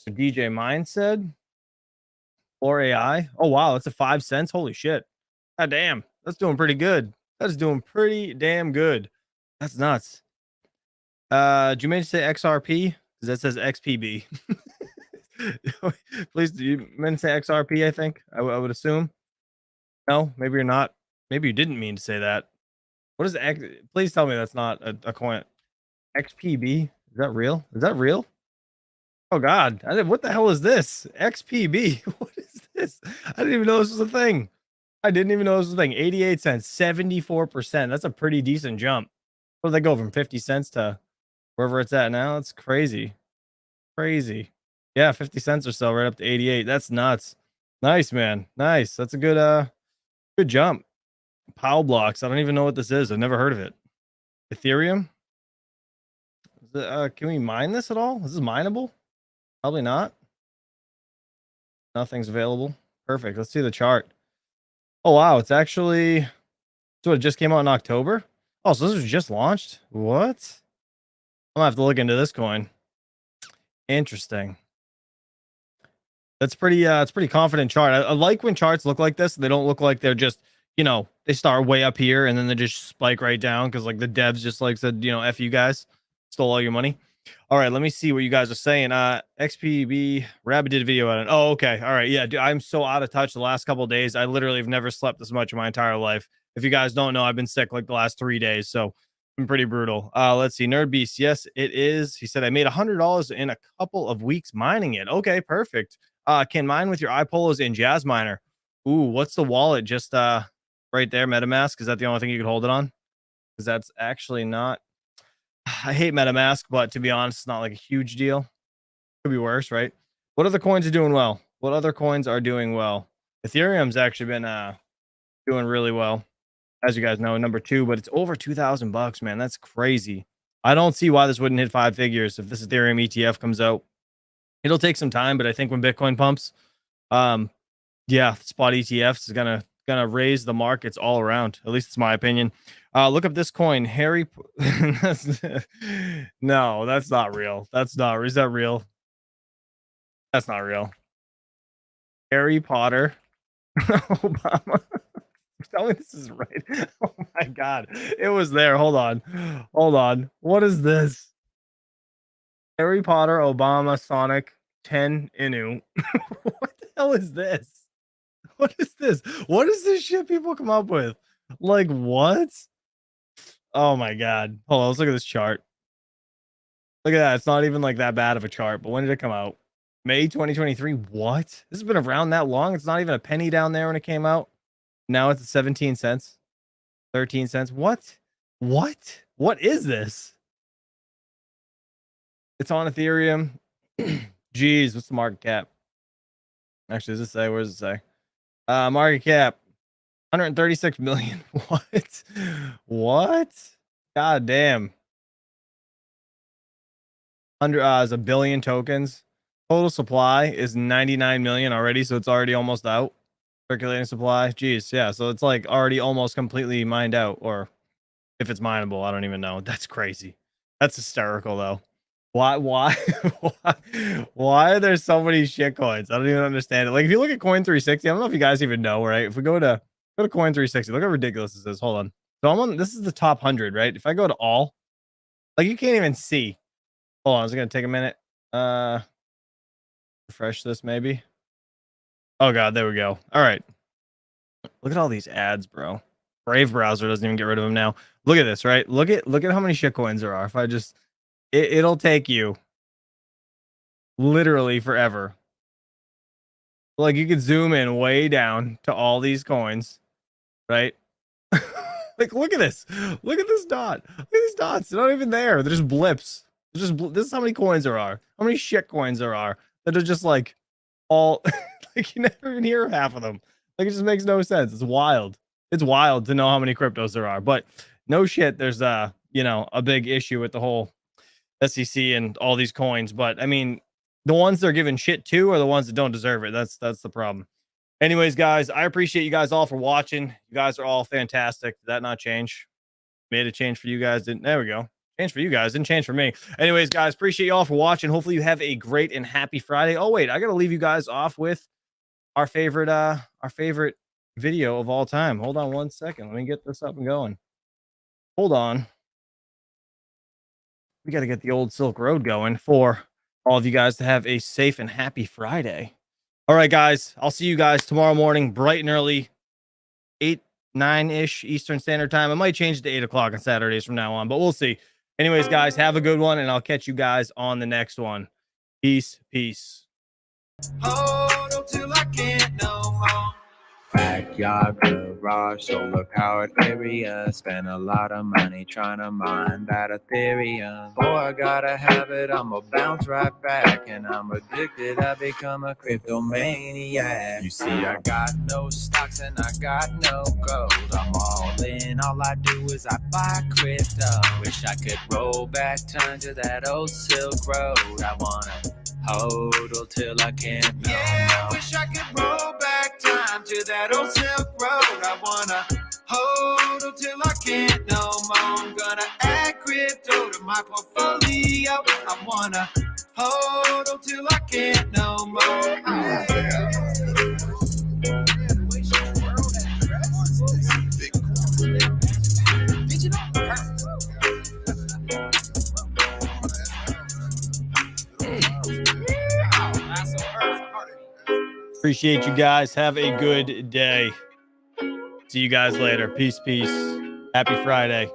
DJ Mine said. Chlor AI. Oh wow, that's a 5 cents. Holy shit. God damn, that's doing pretty good. That's doing pretty damn good. That's nuts. Did you mean to say XRP? Because that says XPB. Please, do you meant to say XRP? I think I would assume. No, maybe you're not. Maybe you didn't mean to say that. What is X? Please tell me that's not a coin. XPB? Is that real? Is that real? Oh God! What the hell is this? XPB? What is this? I didn't even know this was a thing. 88 cents, 74%. That's a pretty decent jump. Where they go from 50 cents to wherever it's at now? That's crazy. Crazy. Yeah, 50 cents or so, right up to 88. That's nuts. Nice, man. Nice. That's a good good jump. Powell blocks. I don't even know what this is. I've never heard of it. Ethereum. Can we mine this at all? Is this mineable? Probably not. Nothing's available. Perfect. Let's see the chart. Oh wow, it's actually so it just came out in October. Oh, so this was just launched? What? I'm gonna have to look into this coin. Interesting. That's pretty it's pretty confident chart. I like when charts look like this. They don't look like they're just, you know, they start way up here and then they just spike right down because like the devs just like said, you know, F you guys, stole all your money. All right, let me see what you guys are saying. XPB Rabbit did a video on it. Oh, okay. All right. Yeah, dude, I'm so out of touch the last couple of days. I literally have never slept this much in my entire life. If you guys don't know, I've been sick like the last 3 days, so it's been pretty brutal. Let's see. Nerd Beast. Yes, it is. He said I made $100 in a couple of weeks mining it. Okay, perfect. Can mine with your iPolos and Jazz Miner. Ooh, what's the wallet? Just right there, MetaMask. Is that the only thing you can hold it on? Because that's actually not. I hate MetaMask, but to be honest, it's not like a huge deal. Could be worse, right? What other coins are doing well? What other coins are doing well? Ethereum's actually been doing really well, as you guys know, number 2, but it's over $2,000, man. That's crazy. I don't see why this wouldn't hit 5 figures if this Ethereum ETF comes out. It'll take some time, but I think when Bitcoin pumps, yeah, spot ETFs is gonna raise the markets all around. At least it's my opinion. Look up this coin, Harry. No, that's not real. That's not. Is that real? That's not real. Harry Potter. Obama. Tell me this is right. Oh my God, it was there. Hold on, hold on. What is this? Harry Potter, Obama, Sonic, 10 Inu. What the hell is this? What is this? What is this shit people come up with? Like what? Oh my God. Hold on, let's look at this chart. Look at that. It's not even like that bad of a chart, but when did it come out? May 2023. What? This has been around that long. It's not even a penny down there when it came out. Now it's at 17 cents. 13 cents. What? What? What is this? It's on Ethereum. Jeez, what's the market cap? Actually, does it say? Where does it say? Market cap 136 million. What? What? God damn. 100 is a billion tokens. Total supply is 99 million already, so it's already almost out. Circulating supply. Jeez, yeah. So it's like already almost completely mined out, or if it's mineable, I don't even know. That's crazy. That's hysterical though. Why why are there so many shit coins? I don't even understand it. Like if you look at Coin 360, I don't know if you guys even know, right? If we go to Coin 360, look how ridiculous this is. Hold on. So I'm on, this is the top 100, right? If I go to all, like you can't even see. Hold on, it's gonna take a minute. Refresh this maybe. Oh God, there we go. All right. Look at all these ads, bro. Brave browser doesn't even get rid of them now. Look at this, right? Look at how many shit coins there are. If I just it'll take you literally forever. Like you could zoom in way down to all these coins, right? Like look at this. Look at this dot. Look at these dots. They're not even there. They're just blips. They're just this is how many coins there are. How many shit coins there are that are just like all like you never even hear of half of them. Like it just makes no sense. It's wild. It's wild to know how many cryptos there are. But no shit, there's you know, a big issue with the whole SEC and all these coins. But I mean, the ones they're giving shit to are the ones that don't deserve it. That's the problem. Anyways, guys, I appreciate you guys all for watching. You guys are all fantastic. Did that not change? Made a change for you guys. Didn't there we go. Change for you guys, didn't change for me. Anyways, guys, appreciate you all for watching. Hopefully you have a great and happy Friday. Oh, wait, I gotta leave you guys off with our favorite video of all time. Hold on one second. Let me get this up and going. Hold on. We got to get the old Silk Road going for all of you guys to have a safe and happy Friday. All right, guys. I'll see you guys tomorrow morning, bright and early, 9-ish Eastern Standard Time. I might change it to 8 o'clock on Saturdays from now on, but we'll see. Anyways, guys, have a good one, and I'll catch you guys on the next one. Peace. Peace. Hold on till I can't no more. Backyard garage, solar powered area. Spent a lot of money trying to mine that Ethereum. Boy, I gotta have it, I'ma bounce right back. And I'm addicted, I become a crypto maniac. You see, I got no stocks and I got no gold. I'm all in, all I do is I buy crypto. Wish I could roll back time to that old Silk Road. I wanna hold till I can't no more. Wish I could roll back time to that old Silk Road. I wanna hold till I can't no more. I'm gonna add crypto to my portfolio. I wanna hold till I can't no more. Appreciate you guys. Have a good day. See you guys later. Peace, peace. Happy Friday.